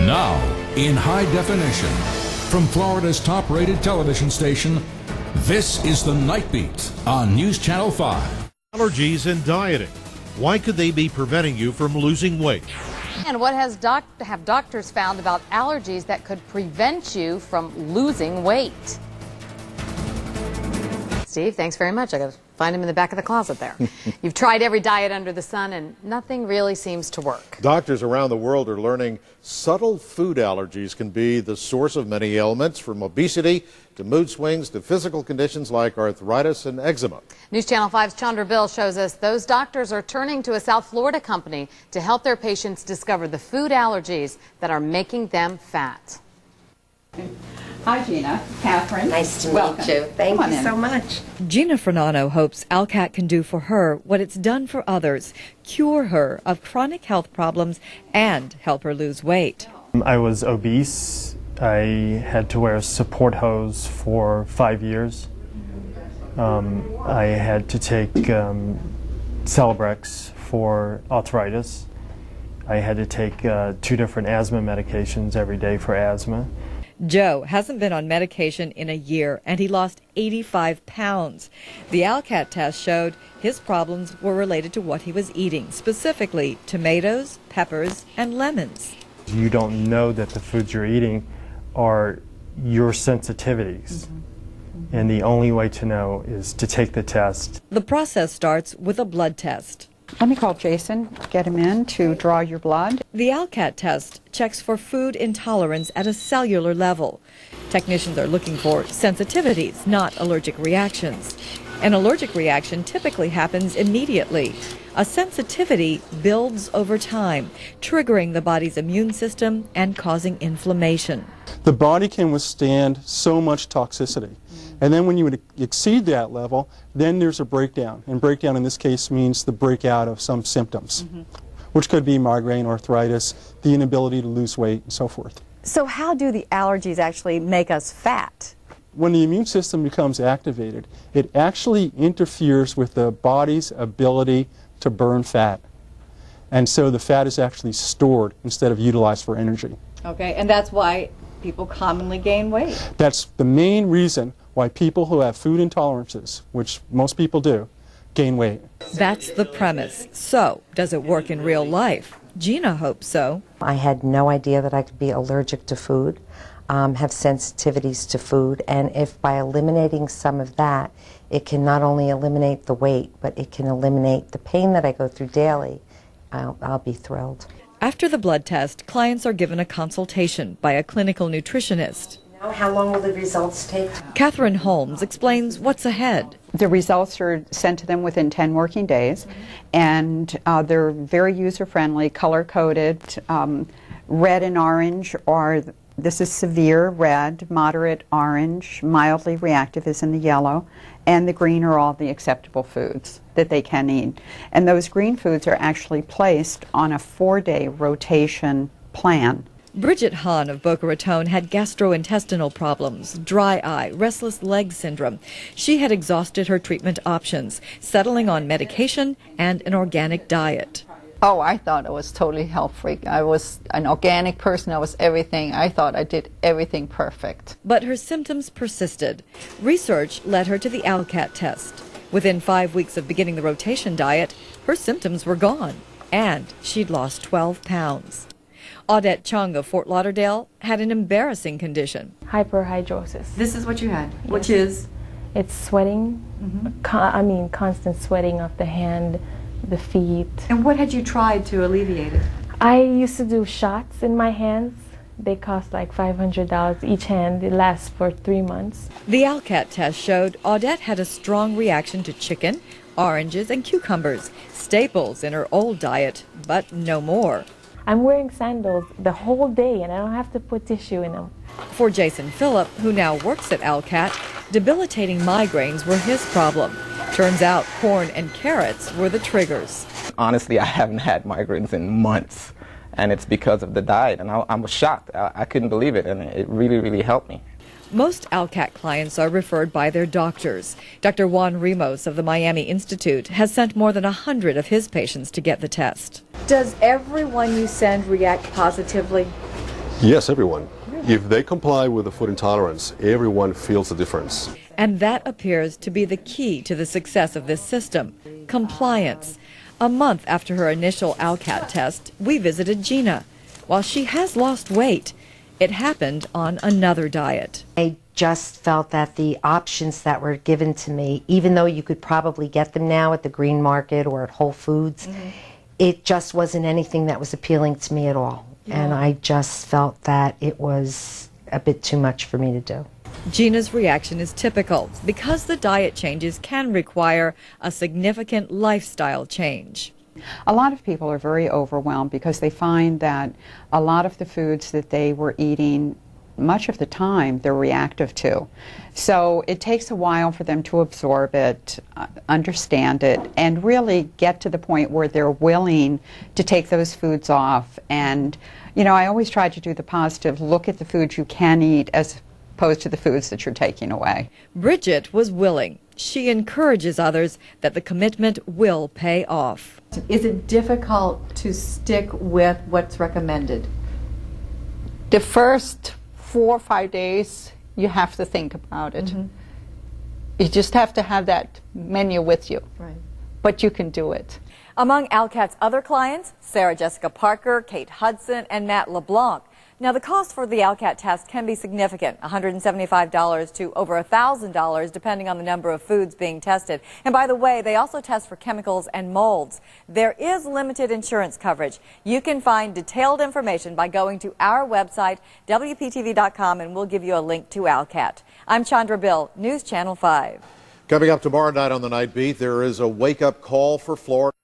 Now, in high definition, from Florida's top-rated television station, this is the Night Beat on News Channel 5. Allergies and dieting. Why could they be preventing you from losing weight? And what have doctors found about allergies that could prevent you from losing weight? Steve, thanks very much. I got to find him in the back of the closet there. You've tried every diet under the sun and nothing really seems to work. Doctors around the world are learning subtle food allergies can be the source of many ailments, from obesity to mood swings to physical conditions like arthritis and eczema. News Channel 5's Chandra Bill shows us those doctors are turning to a South Florida company to help their patients discover the food allergies that are making them fat. Hi, Gina. Catherine. Nice to Welcome. meet you. Thank you in. so much. Gina Fernano hopes ALCAT can do for her what it's done for others, cure her of chronic health problems and help her lose weight. I was obese. I had to wear a support hose for 5 years. I had to take Celebrex for arthritis. I had to take 2 different asthma medications every day for asthma. Joe hasn't been on medication in a year, and he lost 85 pounds. The ALCAT test showed his problems were related to what he was eating, specifically tomatoes, peppers, and lemons. You don't know that the foods you're eating are your sensitivities. And the only way to know is to take the test. The process starts with a blood test. Let me call Jason, get him in to draw your blood. The ALCAT test checks for food intolerance at a cellular level. Technicians are looking for sensitivities, not allergic reactions. An allergic reaction typically happens immediately. A sensitivity builds over time, triggering the body's immune system and causing inflammation. The body can withstand so much toxicity. And then when you would exceed that level, then there's a breakdown. And breakdown in this case means the breakout of some symptoms, which could be migraine, arthritis, the inability to lose weight, and so forth. So how do the allergies actually make us fat? When the immune system becomes activated, it actually interferes with the body's ability to burn fat. And so the fat is actually stored instead of utilized for energy. Okay, and that's why people commonly gain weight. That's the main reason why people who have food intolerances, which most people do, gain weight. That's the premise. So, does it work in real life? Gina hopes so. I had no idea that I could be allergic to food, have sensitivities to food, and if by eliminating some of that, it can not only eliminate the weight, but it can eliminate the pain that I go through daily, I'll be thrilled. After the blood test, clients are given a consultation by a clinical nutritionist. How long will the results take? Catherine Holmes explains what's ahead. The results are sent to them within 10 working days, and they're very user-friendly, color-coded. Red and orange are, this is severe red, moderate orange, mildly reactive is in the yellow, and the green are all the acceptable foods that they can eat. And those green foods are actually placed on a 4-day rotation plan. Bridget Hahn of Boca Raton had gastrointestinal problems, dry eye, restless leg syndrome. She had exhausted her treatment options, settling on medication and an organic diet. Oh, I thought I was totally health freak. I was an organic person. I was everything. I thought I did everything perfect. But her symptoms persisted. Research led her to the ALCAT test. Within 5 weeks of beginning the rotation diet, her symptoms were gone, and she'd lost 12 pounds. Audette Chung of Fort Lauderdale had an embarrassing condition. Hyperhidrosis. This is what you had, Yes. which is? It's sweating, constant sweating of the hand, the feet. And what had you tried to alleviate it? I used to do shots in my hands. They cost like $500 each hand. It lasts for 3 months. The ALCAT test showed Audette had a strong reaction to chicken, oranges, and cucumbers, staples in her old diet, but no more. I'm wearing sandals the whole day and I don't have to put tissue in them. For Jason Phillip, who now works at ALCAT, debilitating migraines were his problem. Turns out corn and carrots were the triggers. Honestly, I haven't had migraines in months, and it's because of the diet, and I was shocked. I couldn't believe it, and it really, really helped me. Most ALCAT clients are referred by their doctors. Dr. Juan Ramos of the Miami Institute has sent more than 100 of his patients to get the test. Does everyone you send react positively? Yes, everyone. If they comply with the food intolerance, everyone feels the difference. And that appears to be the key to the success of this system, compliance. A month after her initial ALCAT test, we visited Gina. While she has lost weight, it happened on another diet. I just felt that the options that were given to me, even though you could probably get them now at the Green Market or at Whole Foods, it just wasn't anything that was appealing to me at all. Yeah. And I just felt that it was a bit too much for me to do. Gina's reaction is typical because the diet changes can require a significant lifestyle change. A lot of people are very overwhelmed because they find that a lot of the foods that they were eating, much of the time, they're reactive to. So it takes a while for them to absorb it, understand it, and really get to the point where they're willing to take those foods off. And, you know, I always try to do the positive, look at the foods you can eat as opposed to the foods that you're taking away. Bridget was willing. She encourages others that the commitment will pay off. Is it difficult to stick with what's recommended? The first 4 or 5 days, you have to think about it. You just have to have that menu with you. Right. But you can do it. Among ALCAT's other clients, Sarah Jessica Parker, Kate Hudson, and Matt LeBlanc. Now, the cost for the ALCAT test can be significant, $175 to over $1,000, depending on the number of foods being tested. And by the way, they also test for chemicals and molds. There is limited insurance coverage. You can find detailed information by going to our website, WPTV.com, and we'll give you a link to ALCAT. I'm Chandra Bill, News Channel 5. Coming up tomorrow night on the Night Beat, there is a wake-up call for Florida.